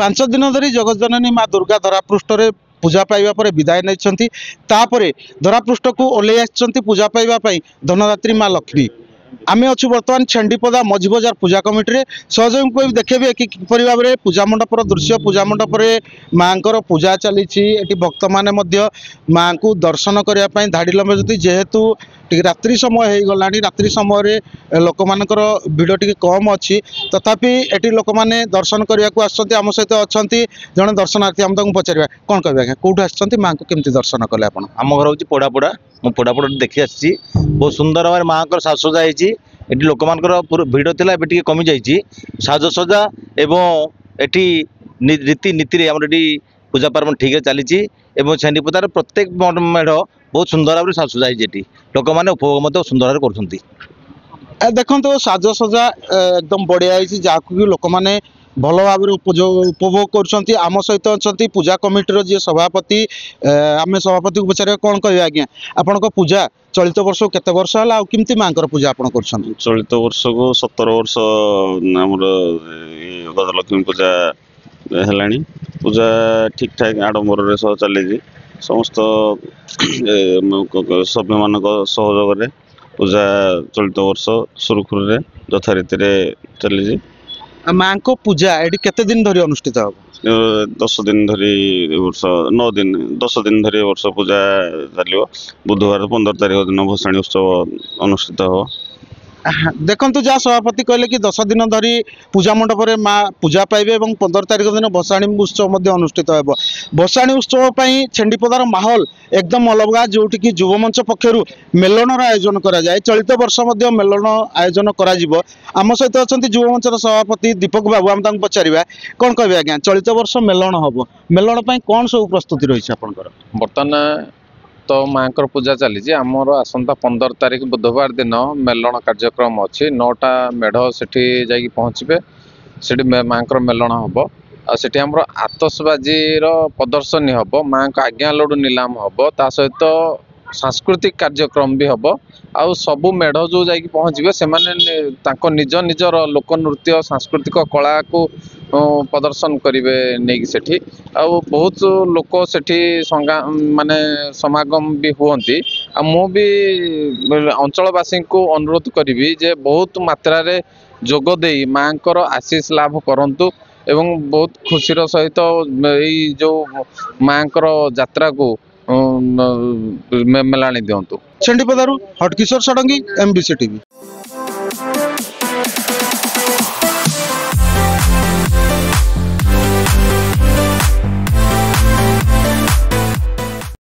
5 दिन धरी जगज्जननी माँ दुर्गा धरापृष्ठ पूजा पाइबा पर विदाय नहीं धरापृष्ठ को ओल्लै आछंती पूजा पाइबा धनदात्री माँ लक्ष्मी। आमे अच्छु बर्तमान छेंडीपदा मझी बजार पूजा कमिटी रे सहयोगी देखिए कि किपरि भाव में पूजा मंडपर दृश्य पूजा मंडपर माँ पूजा चली भक्त माने माँ को दर्शन करने धाड़ी लंबे जेहेतु रात्रि समय हो गला रात्रि समय लोक मानकर भिड़ टी कम अच्छी तथापि एटी लोक मैंने दर्शन करने को आम सहित अच्छा जड़े दर्शनार्थी आम पचार कौन कह कौटू आसती माँ को केमती दर्शन कले आप आम घर हूँ पोड़ापोड़ा मु पोड़ापोड़ा देखी आसी बहुत सुंदर भाव माँ साजसजा ये लोक मान भिड़ था ए कमी जाइए साजसजा एवं एटी रीति नीति पूजा पार्वण ठीक चली छेंडीपदार प्रत्येक मेढ़ बहुत सुंदर भाव साजसजा ये लोक मैंने उपभोग सुंदर भाव कर देखो साजसजा एकदम बढ़िया जहाँ लोक मैंने भल भाव उपभोग कर आम सहित अच्छा पूजा कमिटी जी सभापति आम सभापति को पचार कौन कह आज्ञा आपण पूजा चलित वर्ष केते वर्ष है आमती माँ पूजा आप कर चलित वर्ष को 17 वर्ष आमर गजलक्ष्मी पूजा है पूजा ठीक ठाक आडम्बर सह चली समस्त सभ्य मान सहयोग पूजा चलित वर्ष सुरखुरी यथारीति चली माँ को पूजा ये केते दिन धरी अनुष्ठित हो 10 दिन धरी वर्ष 9 दिन 10 दिन धरी वर्ष पूजा चलो बुधवार 15 तारीख दिन भसाणी उत्सव अनुष्ठित हो। देखु जहाँ सभापति कहले कि 10 दिन धरी पूजा मंडप माँ पूजा पाइबे और 15 तारीख दिन भसाणी उत्सव अनुष्ठित हो। भसाणी उत्सव छेंडीपदार माहौल एकदम अलग जोटि युवमंच पक्षर मेलन आयोजन कराए चलित वर्ष मेलन आयोजन आम सहित अच्छा युवमंचर सभापति दीपक बाबू आम पचार कौन कह आज्ञा चलित वर्ष मेलन हम मेलन कौन सब प्रस्तुति रही बर्तमान तो माँ पूजा चली आमर आसंता 15 तारीख बुधवार दिन मेलन कार्यक्रम अच्छी 9टा मेढ़ से जा पहुँचे से माँ मेलन हम आठ आतसबाजी प्रदर्शनी हम माँ को आज्ञा लड्डू निलाम हम ता सहित सांस्कृतिक कार्यक्रम भी हम आउ सबू मेढ़ जो जा पहुँचे से निज निजर लोकनृत्य सांस्कृतिक कला को प्रदर्शन करेंगे नहीं सेठी आउ बहुत लोक सेठी माने समागम भी हुअंती मु भी अंचलवासी को अनुरोध करी जे बहुत मात्रा रे जोग देई माँ आशीष लाभ करंतु एवं बहुत खुशीर सहित यही जो माँ यात्रा को मेलाणी दिंतु। छेंडीपदारू हटकिशोर षडंगी MBC TV।